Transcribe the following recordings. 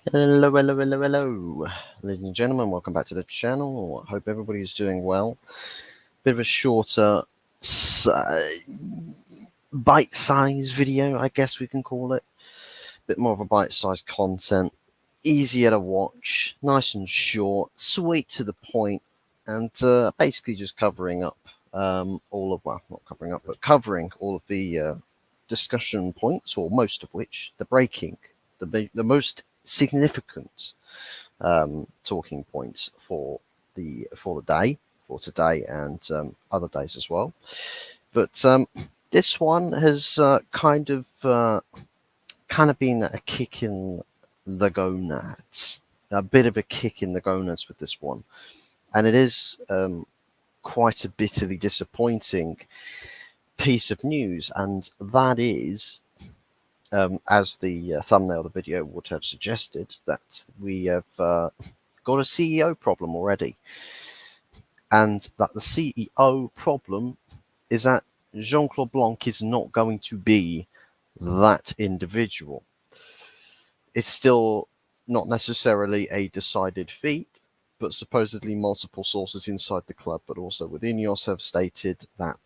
Hello, hello, hello, hello, ladies and gentlemen. Welcome back to the channel. I hope everybody's doing well. Bit of a shorter, bite-sized video, I guess we can call it. Bit more of a bite-sized content, easier to watch, nice and short, sweet to the point, and basically just covering up not covering up, but covering all of the discussion points, or most of which, the most significant talking points for the day, for today, and other days as well. But this one has kind of been a kick in the gonads, a bit of a kick in the gonads with this one, and it is quite a bitterly disappointing piece of news, and that is, as the thumbnail of the video would have suggested, that we have got a CEO problem already, and that the CEO problem is that Jean-Claude Blanc is not going to be that individual. It's still not necessarily a decided feat, but supposedly multiple sources inside the club, but also within Ineos, have stated that,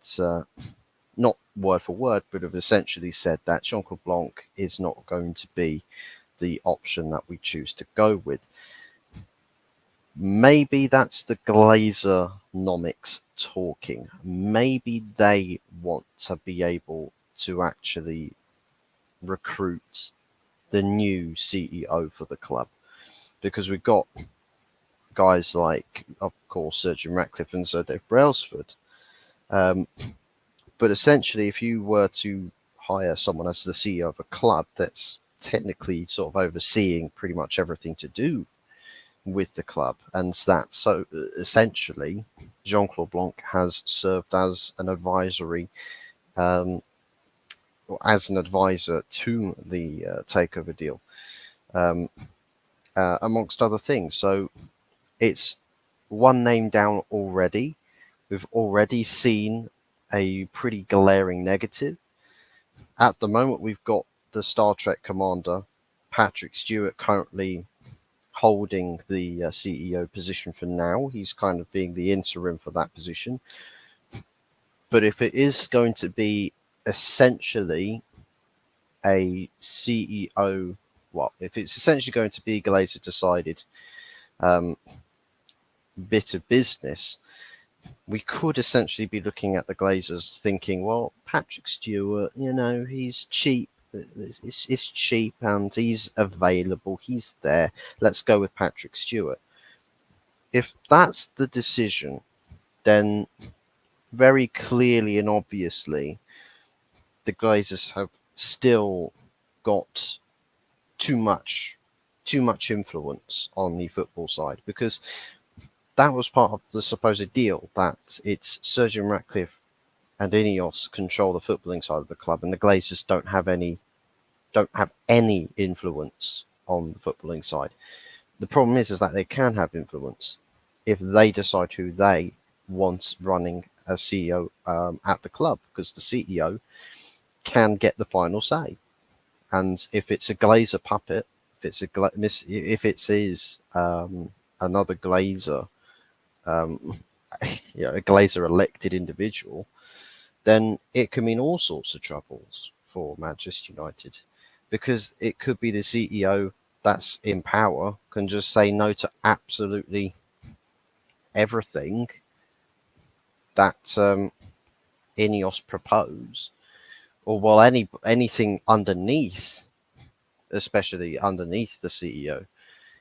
not word for word, but have essentially said that Jean-Claude Blanc is not going to be the option that we choose to go with. Maybe that's the Glazer-nomics talking. Maybe they want to be able to actually recruit the new CEO for the club, because we've got guys like, of course, Sir Jim Ratcliffe and Sir Dave Brailsford. But essentially, if you were to hire someone as the CEO of a club that's technically sort of overseeing pretty much everything to do with the club, and that so essentially Jean-Claude Blanc has served as an advisory, um, as an advisor to the takeover deal, um, amongst other things. So it's one name down already. We've already seen a pretty glaring negative. At the moment, we've got the Star Trek commander, Patrick Stewart, currently holding the CEO position for now. He's kind of being the interim for that position. But if it is going to be essentially a CEO, well, if it's essentially going to be Glazer decided um, bit of business, we could essentially be looking at the Glazers thinking, well, Patrick Stewart, he's cheap. It's cheap and he's available. He's there. Let's go with Patrick Stewart. If that's the decision, then very clearly and obviously, the Glazers have still got too much influence on the football side, because that was part of the supposed deal, that it's Sir Jim Ratcliffe and Ineos control the footballing side of the club, and the Glazers don't have any influence on the footballing side. The problem is that they can have influence if they decide who they want running as CEO at the club, because the CEO can get the final say. And if it's a Glazer puppet, if it is another Glazer, um, a Glazer elected individual, then it can mean all sorts of troubles for Manchester United, because it could be the CEO that's in power can just say no to absolutely everything that Ineos propose, or well, anything underneath, especially underneath the CEO.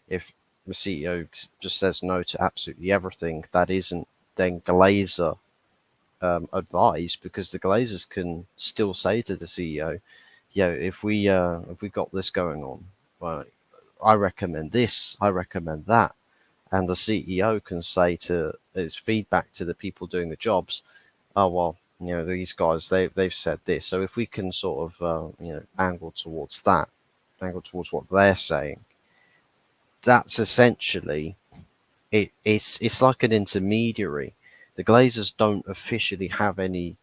If the CEO just says no to absolutely everything that isn't then Glazer advised, because the Glazers can still say to the CEO, if we got this going on, well, I recommend this, I recommend that, and the CEO can say to his feedback to the people doing the jobs, oh well, these guys they've said this, so if we can sort of angle towards that, angle towards what they're saying, that's essentially it. It's like an intermediary. The Glazers don't officially have any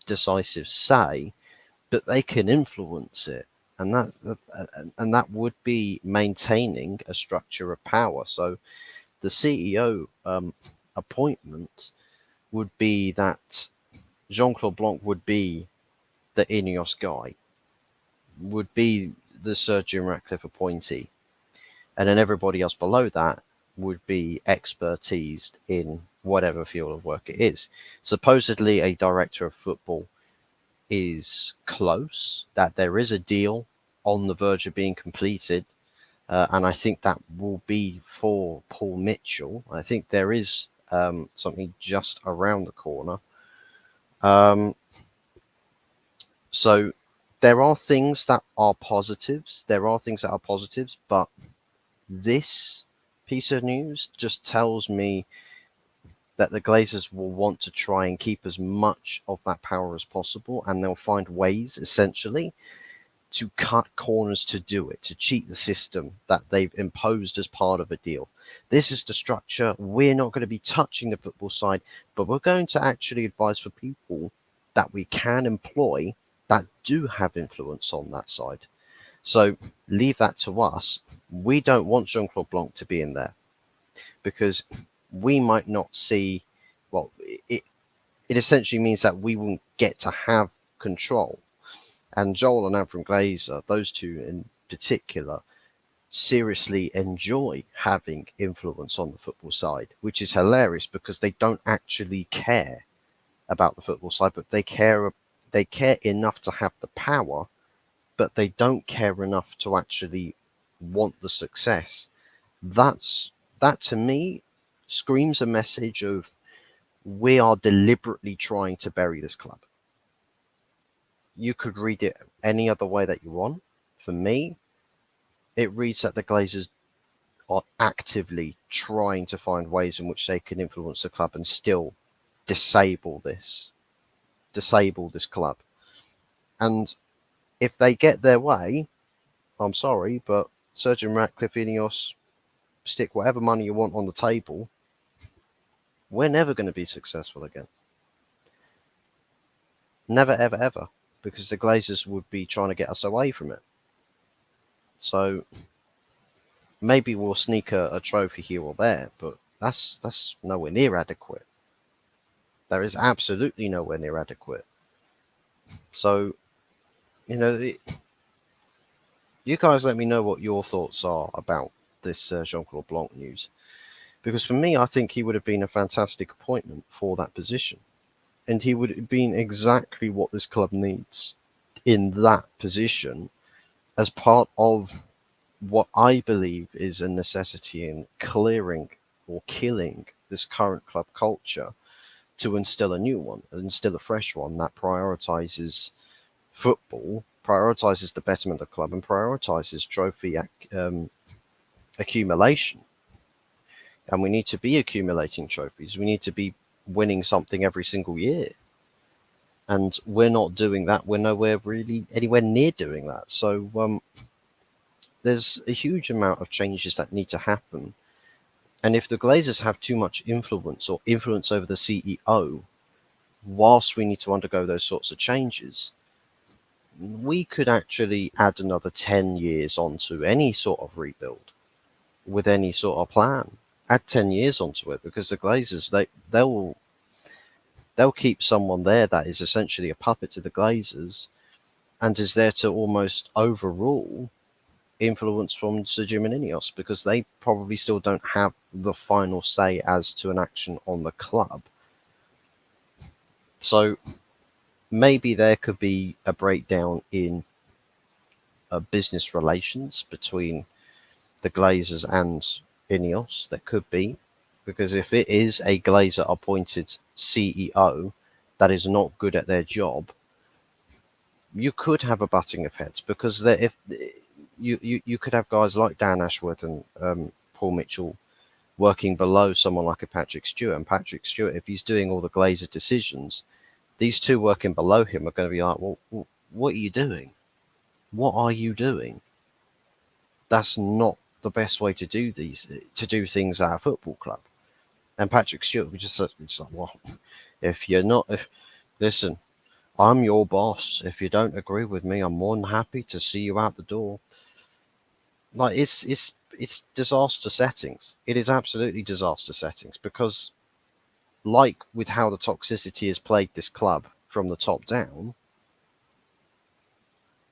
decisive say, but they can influence it. and that would be maintaining a structure of power. So the CEO appointment would be that Jean-Claude Blanc would be the Ineos guy, would be the Sir Jim Ratcliffe appointee, and then everybody else below that would be expertised in whatever field of work it is. Supposedly, a director of football is close, that there is a deal on the verge of being completed, and I think that will be for Paul Mitchell. I think there is something just around the corner. Um, so there are things that are positives. There are things that are positives, but this piece of news just tells me that the Glazers will want to try and keep as much of that power as possible, and they'll find ways, essentially, to cut corners to do it, to cheat the system that they've imposed as part of a deal. This is the structure. We're not going to be touching the football side, but we're going to actually advise for people that we can employ that do have influence on that side. So leave that to us. We don't want Jean-Claude Blanc to be in there because we might not see, well, it essentially means that we won't get to have control. And Joel and Avram Glazer, those two in particular, seriously enjoy having influence on the football side, which is hilarious because they don't actually care about the football side, but they care enough to have the power, but they don't care enough to actually want the success. That to me screams a message of we are deliberately trying to bury this club. You could read it any other way that you want. For me, it reads that the Glazers are actively trying to find ways in which they can influence the club and still disable this club. And if they get their way, I'm sorry, but Sir Jim Ratcliffe, Ineos, stick whatever money you want on the table, we're never going to be successful again. Never, ever, ever. Because the Glazers would be trying to get us away from it. So maybe we'll sneak a trophy here or there, but that's nowhere near adequate. There is absolutely nowhere near adequate. So, you guys let me know what your thoughts are about this Jean-Claude Blanc news. Because for me, I think he would have been a fantastic appointment for that position. And he would have been exactly what this club needs in that position as part of what I believe is a necessity in clearing or killing this current club culture to instill a new one, instill a fresh one that prioritizes football, prioritizes the betterment of the club, and prioritizes trophy accumulation. And we need to be accumulating trophies. We need to be winning something every single year. And we're not doing that. We're nowhere really anywhere near doing that. So there's a huge amount of changes that need to happen. And if the Glazers have too much influence or influence over the CEO, whilst we need to undergo those sorts of changes, we could actually add another 10 years onto any sort of rebuild with any sort of plan. Add 10 years onto it because the Glazers, they'll keep someone there that is essentially a puppet to the Glazers and is there to almost overrule influence from Sir Jim and Ineos because they probably still don't have the final say as to an action on the club. So maybe there could be a breakdown in business relations between the Glazers and Ineos. There could be, because if it is a Glazer appointed CEO that is not good at their job, you could have a butting of heads because if you could have guys like Dan Ashworth and Paul Mitchell working below someone like a Patrick Stewart. And Patrick Stewart, if he's doing all the Glazer decisions, these two working below him are going to be like, well, what are you doing? What are you doing? That's not the best way to do things at a football club. And Patrick Stewart would just like, well, listen, I'm your boss. If you don't agree with me, I'm more than happy to see you out the door. Like it's disaster settings. It is absolutely disaster settings because, like with how the toxicity has plagued this club from the top down,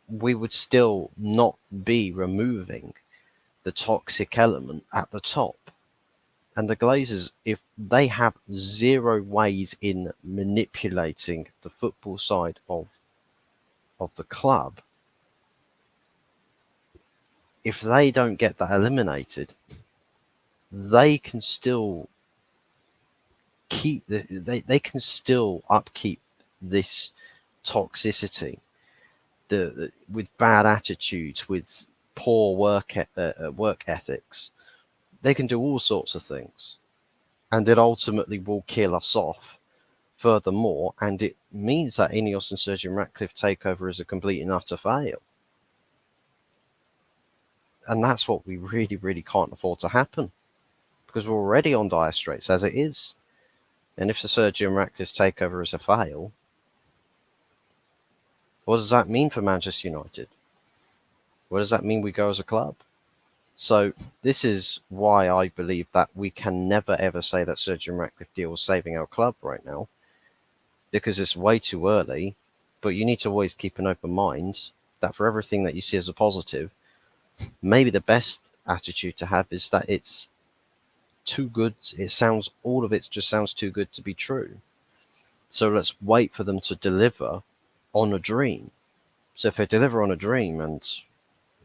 we would still not be removing the toxic element at the top. And the Glazers, if they have zero ways in manipulating the football side of the club, if they don't get that eliminated, they can still they can still upkeep this toxicity with bad attitudes, with poor work ethics. They can do all sorts of things, and it ultimately will kill us off furthermore, and it means that Ineos and Sir Jim Ratcliffe takeover is a complete and utter fail. And that's what we really, really can't afford to happen, because we're already on dire straits as it is. And if the Sir Jim Ratcliffe's takeover is a fail, what does that mean for Manchester United? What does that mean we go as a club? So this is why I believe that we can never ever say that Sir Jim Ratcliffe deal is saving our club right now, because it's way too early. But you need to always keep an open mind that for everything that you see as a positive, maybe the best attitude to have is that it's too good. All of it just sounds too good to be true. So let's wait for them to deliver on a dream. So if they deliver on a dream and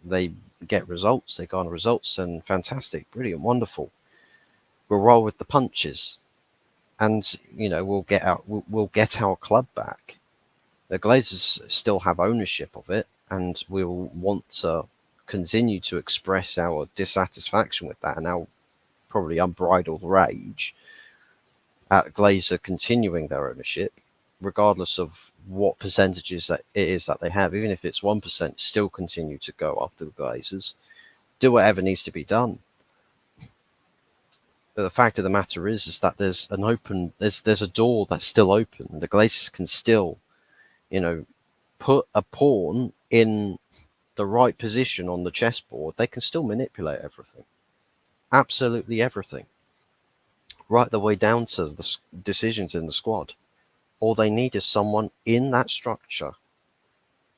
they get results, they garner results, then fantastic, brilliant, wonderful. We'll roll with the punches, and we'll get our club back. The Glazers still have ownership of it, and we'll want to continue to express our dissatisfaction with that and our probably unbridled rage at Glazer continuing their ownership, regardless of what percentages that it is that they have. Even if it's 1%, still continue to go after the Glazers. Do whatever needs to be done. But the fact of the matter is that there's a door that's still open. The Glazers can still, put a pawn in the right position on the chessboard. They can still manipulate everything, absolutely everything, right the way down to the decisions in the squad. All they need is someone in that structure,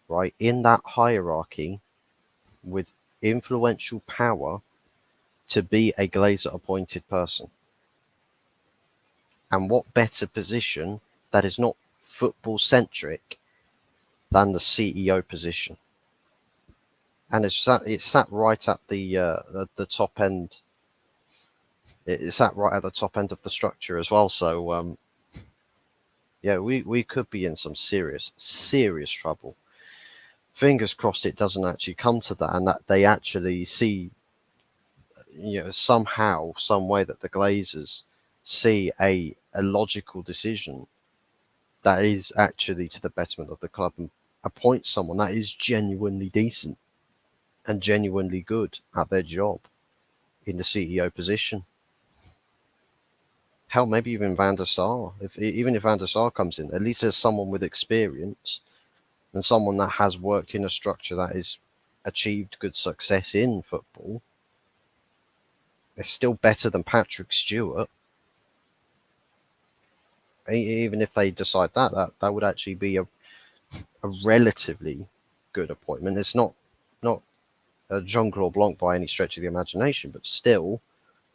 right, in that hierarchy, with influential power to be a Glazer appointed person. And what better position that is not football centric than the CEO position? And it's sat right at the top end. It's sat right at the top end of the structure as well. So yeah, we could be in some serious trouble. Fingers crossed it doesn't actually come to that, and that they actually see, somehow, some way that the Glazers see a logical decision that is actually to the betterment of the club and appoint someone that is genuinely decent and genuinely good at their job in the CEO position. Hell, maybe even Van der Sar. Even if Van der Sar comes in, at least there's someone with experience and someone that has worked in a structure that has achieved good success in football. They're still better than Patrick Stewart. Even if they decide that would actually be a relatively good appointment. It's not a Jean-Claude Blanc by any stretch of the imagination, but still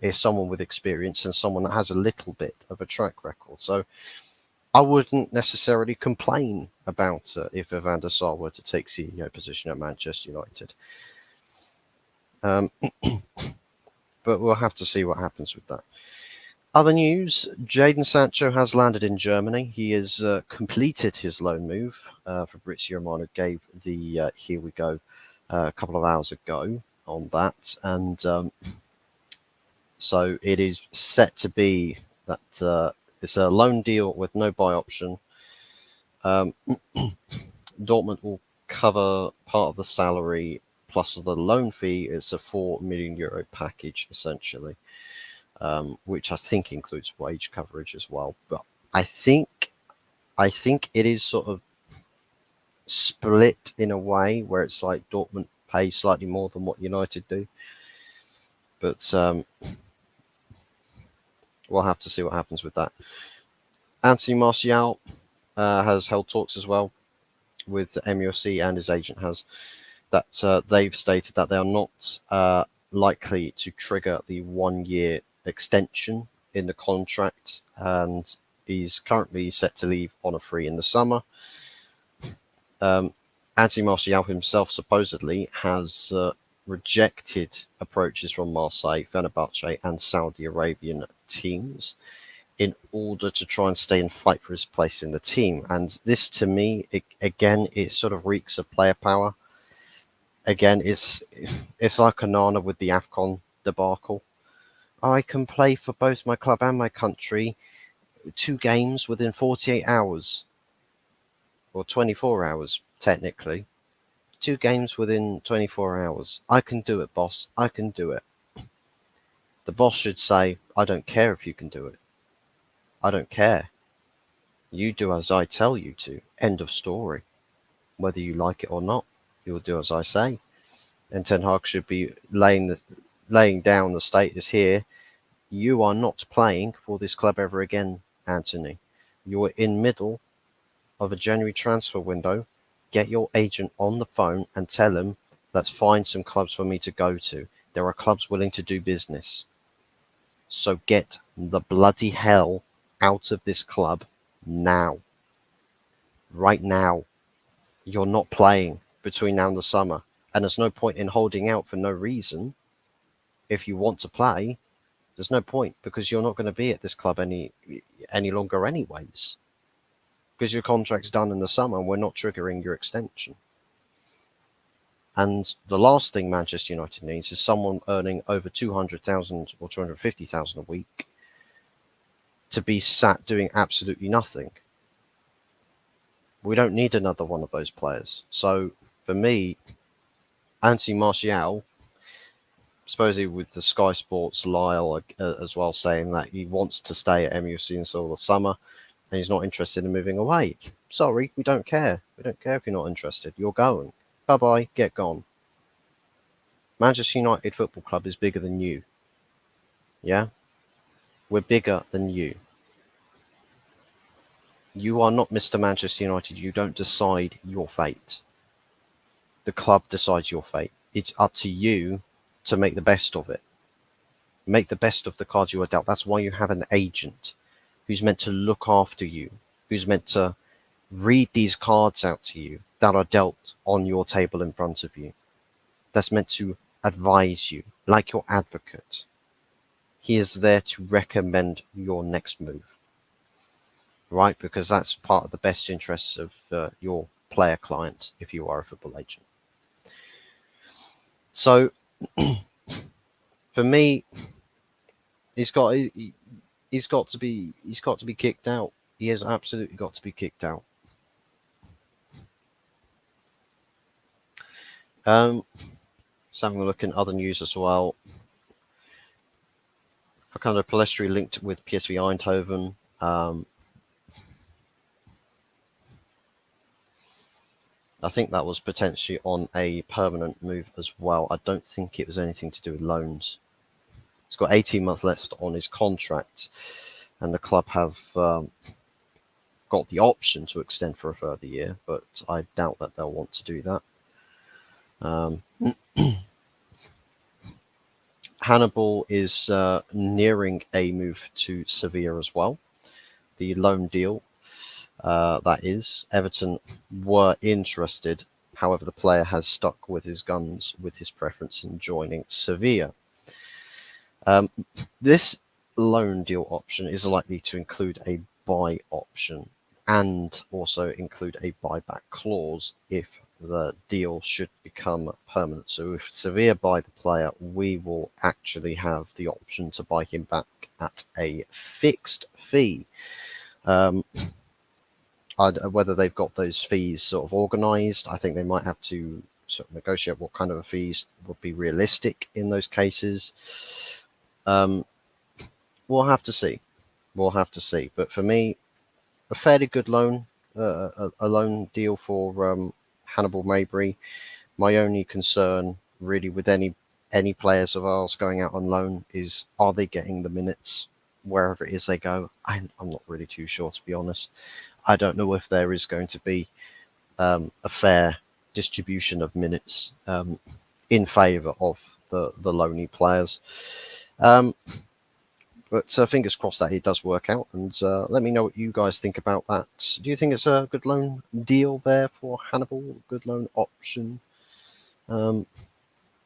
is someone with experience and someone that has a little bit of a track record. So I wouldn't necessarily complain about if a Van der Sar were to take CEO position at Manchester United. But we'll have to see what happens with that. Other news, Jadon Sancho has landed in Germany. He has completed his loan move. Fabrizio Romano gave the here we go a couple of hours ago on that. And so it is set to be that it's a loan deal with no buy option. Dortmund will cover part of the salary plus the loan fee. It's a €4 million package, essentially, which I think includes wage coverage as well. But I think it is sort of split in a way where it's like Dortmund pay slightly more than what United do. But we'll have to see what happens with that. Anthony Martial has held talks as well with MUFC, and his agent has, that they've stated that they are not likely to trigger the 1 year extension in the contract, and he's currently set to leave on a free in the summer. Anthony Martial himself supposedly has rejected approaches from Marseille, Fenerbahce, and Saudi Arabian teams in order to try and stay and fight for his place in the team. And this, to me, it sort of reeks of player power. Again, it's like Onana with the AFCON debacle. I can play for both my club and my country 2 games within 48 hours. Or 24 hours, technically. 2 games within 24 hours. I can do it, boss. I can do it. The boss should say, I don't care if you can do it. I don't care. You do as I tell you to. End of story. Whether you like it or not, you'll do as I say. And Ten Hag should be laying down the status here. You are not playing for this club ever again, Anthony. You're in middle of a January transfer window. Get your agent on the phone and tell him, let's find some clubs for me to go to. There are clubs willing to do business. So get the bloody hell out of this club now. Right now. You're not playing between now and the summer. And there's no point in holding out for no reason. If you want to play, there's no point, because you're not going to be at this club any longer anyways. Because your contract's done in the summer and we're not triggering your extension. And the last thing Manchester United needs is someone earning over 200,000 or 250,000 a week to be sat doing absolutely nothing. We don't need another one of those players. So for me, Anthony Martial, supposedly with the Sky Sports Lyle as well, saying that he wants to stay at MUFC until the summer and he's not interested in moving away. Sorry, we don't care. We don't care if you're not interested. You're going. Bye-bye, get gone. Manchester United Football Club is bigger than you. Yeah? We're bigger than you. You are not Mr. Manchester United. You don't decide your fate. The club decides your fate. It's up to you to make the best of it. Make the best of the cards you are dealt. That's why you have an agent who's meant to look after you, who's meant to read these cards out to you that are dealt on your table in front of you. That's meant to advise you, like your advocate. He is there to recommend your next move, right? Because that's part of the best interests of your player client if you are a football agent. So, for me, he's got to be kicked out. He has absolutely got to be kicked out. So having a look in other news as well. Facundo Pellistri linked with PSV Eindhoven. I think that was potentially on a permanent move as well. I don't think it was anything to do with loans. He's got 18 months left on his contract, and the club have got the option to extend for a further year, but I doubt that they'll want to do that. Hannibal is nearing a move to Sevilla as well. The loan deal, that is. Everton were interested. However, the player has stuck with his guns with his preference in joining Sevilla. This loan deal option is likely to include a buy option and also include a buyback clause if the deal should become permanent. So if Sevilla buy the player, we will actually have the option to buy him back at a fixed fee. Whether they've got those fees sort of organised, I think they might have to sort of negotiate what kind of fees would be realistic in those cases. We'll have to see. We'll have to see. But for me, a fairly good loan a loan deal for Hannibal Mabry. My only concern, really, with any players of ours going out on loan is, are they getting the minutes wherever it is they go? I'm not really too sure, to be honest. I don't know if there is going to be a fair distribution of minutes in favour of the loanee players. But fingers crossed that it does work out, and let me know what you guys think about that. Do you think it's a good loan deal there for Hannibal? Good loan option? Do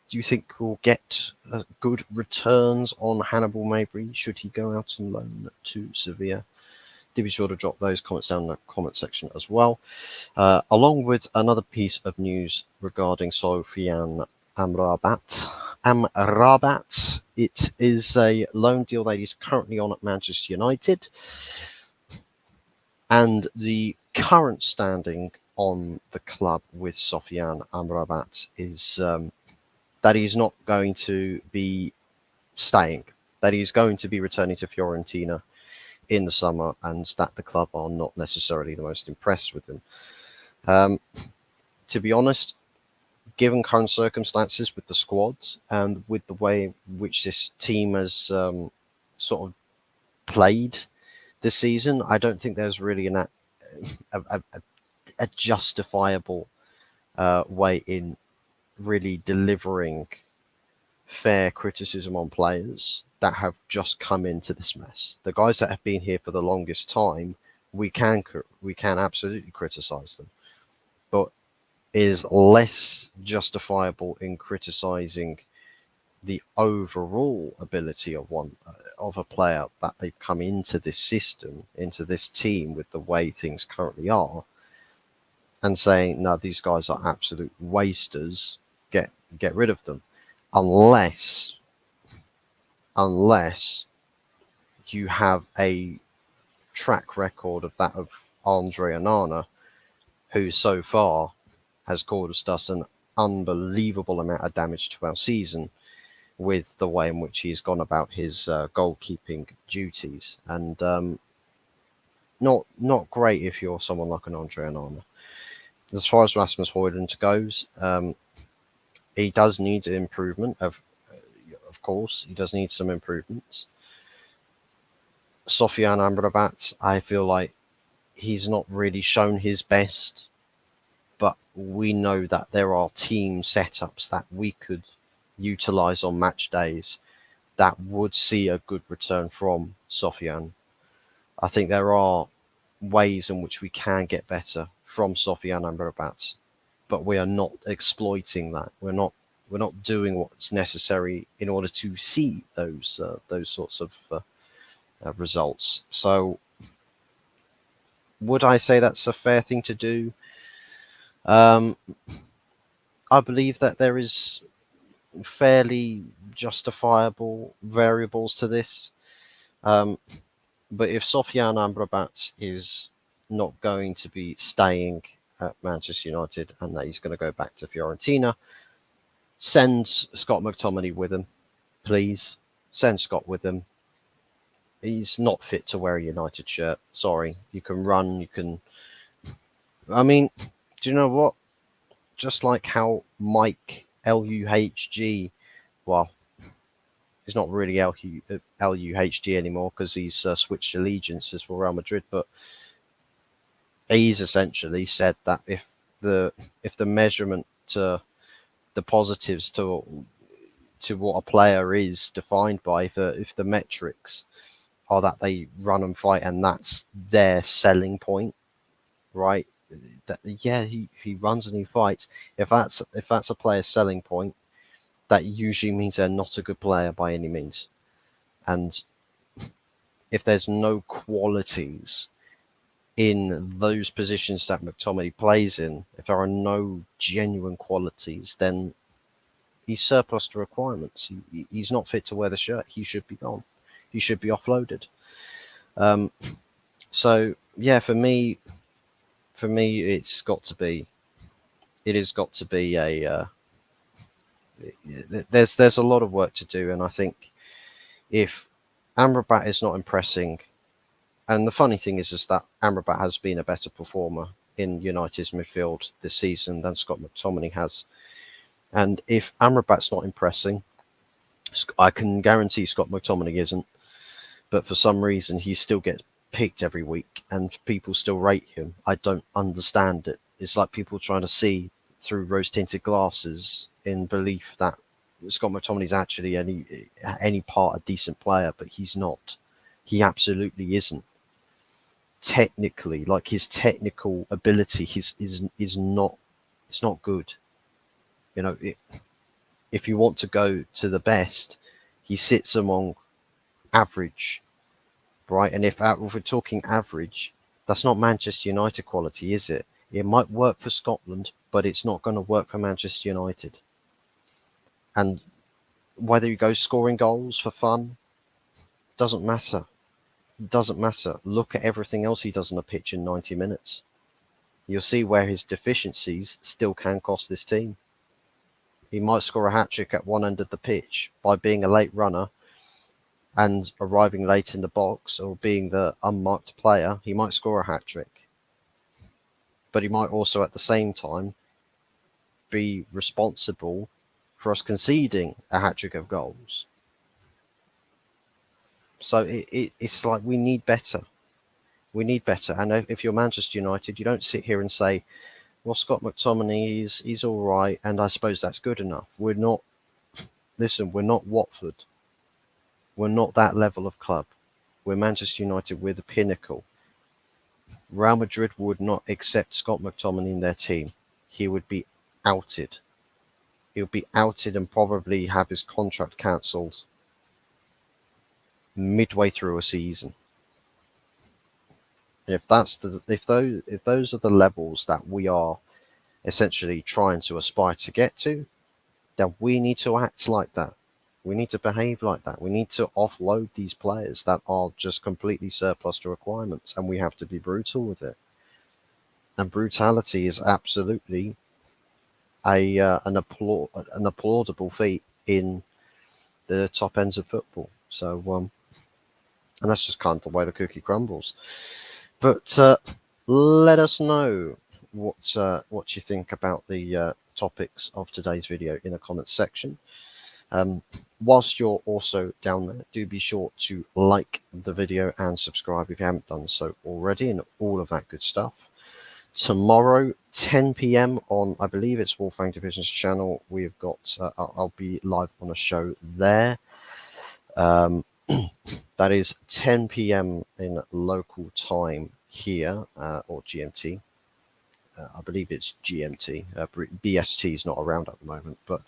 you think we'll get good returns on Hannibal Mabry should he go out on loan to Sevilla? Do be sure to drop those comments down in the comment section as well. Along with another piece of news regarding Sofian Amrabat. It is a loan deal that he's currently on at Manchester United. And the current standing on the club with Sofian Amrabat is that he's not going to be staying, that he's going to be returning to Fiorentina in the summer, and that the club are not necessarily the most impressed with him. To be honest, given current circumstances with the squad and with the way in which this team has sort of played this season, I don't think there's really a justifiable way in really delivering fair criticism on players that have just come into this mess. The guys that have been here for the longest time, we can absolutely criticize them, but is less justifiable in criticizing the overall ability of a player that they've come into this system, into this team with the way things currently are, and saying, no, these guys are absolute wasters, get rid of them. Unless you have a track record of that of Andre Onana, who so far has caused us an unbelievable amount of damage to our season with the way in which he's gone about his goalkeeping duties. And not great if you're someone like an Andre Onana. As far as Rasmus Højlund goes, he does need improvement. Of course, he does need some improvements. Sofian Amrabat, I feel like he's not really shown his best, but we know that there are team setups that we could utilize on match days that would see a good return from Sofian. I think there are ways in which we can get better from Sofian Amrabat, but we are not exploiting that. We're not doing what's necessary in order to see those sorts of results. So, would I say that's a fair thing to do? I believe that there is fairly justifiable variables to this. But if Sofian Amrabat is not going to be staying at Manchester United and that he's going to go back to Fiorentina, send Scott McTominay with him, please. Send Scott with him. He's not fit to wear a United shirt. Sorry. You can run, you can... I mean, do you know what? Just like how Mike LUHG, well, he's not really LUHG anymore because he's switched allegiances for Real Madrid, but he's essentially said that if the measurement to the positives to what a player is defined by, if the metrics are that they run and fight and that's their selling point, right? That, yeah, he runs and he fights. If that's a player's selling point, that usually means they're not a good player by any means. And if there's no qualities in those positions that McTominay plays in, if there are no genuine qualities, then he's surplus to requirements. He's not fit to wear the shirt. He should be gone. He should be offloaded. So yeah, for me, it has got to be a. There's a lot of work to do, and I think if Amrabat is not impressing And the funny thing is that Amrabat has been a better performer in United's midfield this season than Scott McTominay has. And if Amrabat's not impressing, I can guarantee Scott McTominay isn't. But for some reason, he still gets picked every week and people still rate him. I don't understand it. It's like people trying to see through rose-tinted glasses in belief that Scott McTominay's actually any part a decent player, but he's not. He absolutely isn't. Technically, like his technical ability, is not. It's not good. You know, if you want to go to the best, he sits among average, right? And if we're talking average, that's not Manchester United quality, is it? It might work for Scotland, but it's not going to work for Manchester United. And whether you go scoring goals for fun, doesn't matter. Doesn't matter. Look at everything else he does on the pitch in 90 minutes. You'll see where his deficiencies still can cost this team. He might score a hat-trick at one end of the pitch by being a late runner and arriving late in the box, or being the unmarked player. He might score a hat-trick. But he might also at the same time be responsible for us conceding a hat-trick of goals. So it's like we need better. We need better. And if you're Manchester United, you don't sit here and say, well, Scott McTominay, he's all right, and I suppose that's good enough. We're not, listen, we're not Watford. We're not that level of club. We're Manchester United. We're the pinnacle. Real Madrid would not accept Scott McTominay in their team. He would be outed. He would be outed and probably have his contract cancelled midway through a season. If those are the levels that we are essentially trying to aspire to get to, then we need to act like that. We need to behave like that. We need to offload these players that are just completely surplus to requirements, and we have to be brutal with it. And brutality is absolutely an applaudable feat in the top ends of football. So, and that's just kind of the way the cookie crumbles. But let us know what you think about the topics of today's video in the comments section. Whilst you're also down there, do be sure to like the video and subscribe if you haven't done so already, and all of that good stuff. Tomorrow, 10 p.m. on, I believe it's Wolfgang Division's channel, we've got, I'll be live on a show there. That is 10 p.m. in local time here, or GMT. I believe it's GMT. BST is not around at the moment, but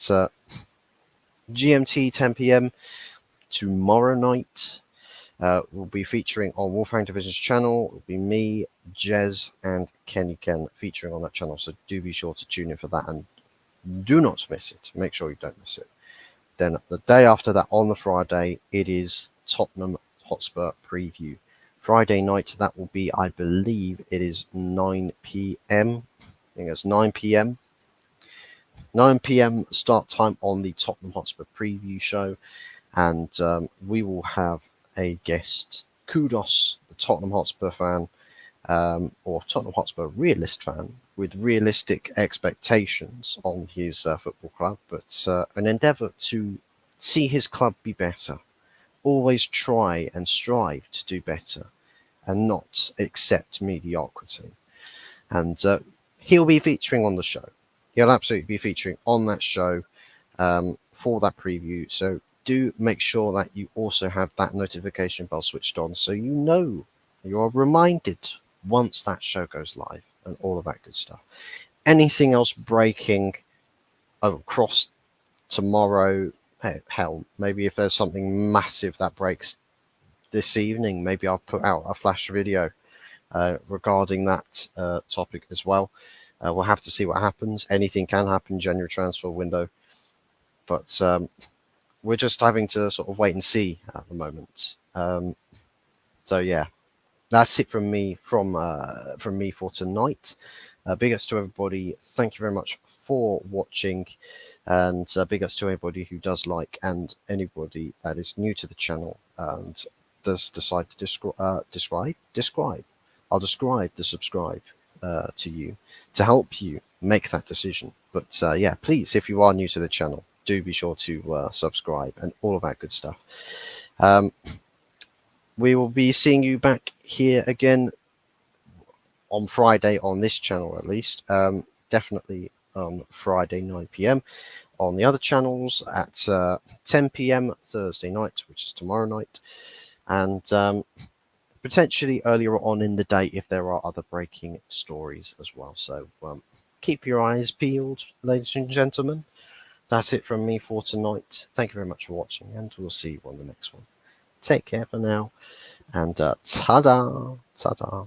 GMT 10 p.m. tomorrow night. We'll be featuring on Wolfgang Division's channel. It'll be me, Jez, and Kenny Ken featuring on that channel. So do be sure to tune in for that, and do not miss it. Make sure you don't miss it. Then the day after that, on the Friday, it is Tottenham Hotspur preview. Friday night, that will be, I believe, it is 9 p.m. I think it's 9 p.m. 9 p.m. start time on the Tottenham Hotspur preview show, and we will have a guest, Kudos, the Tottenham Hotspur fan, or Tottenham Hotspur realist fan, with realistic expectations on his football club, but an endeavour to see his club be better. Always try and strive to do better and not accept mediocrity. And he'll be featuring on the show. He'll absolutely be featuring on that show for that preview. So do make sure that you also have that notification bell switched on, so you know, you're reminded once that show goes live and all of that good stuff. Anything else breaking across tomorrow, hell, maybe if there's something massive that breaks this evening, maybe I'll put out a flash video regarding that topic as well. We'll have to see what happens. Anything can happen, January transfer window, but we're just having to sort of wait and see at the moment. So yeah, that's it from me for tonight. Big ups to everybody. Thank you very much for watching, and big ups to everybody who does like, and anybody that is new to the channel. And does decide to describe, I'll describe the subscribe to you to help you make that decision. But yeah, please, if you are new to the channel, do be sure to subscribe and all of that good stuff. We will be seeing you back here again on Friday on this channel, at least. Definitely on Friday 9 p.m. on the other channels at 10 p.m. Thursday night, which is tomorrow night, and potentially earlier on in the day if there are other breaking stories as well. So keep your eyes peeled, ladies and gentlemen. That's it from me for tonight. Thank you very much for watching, and we'll see you on the next one. Take care for now, and ta-da, ta-da.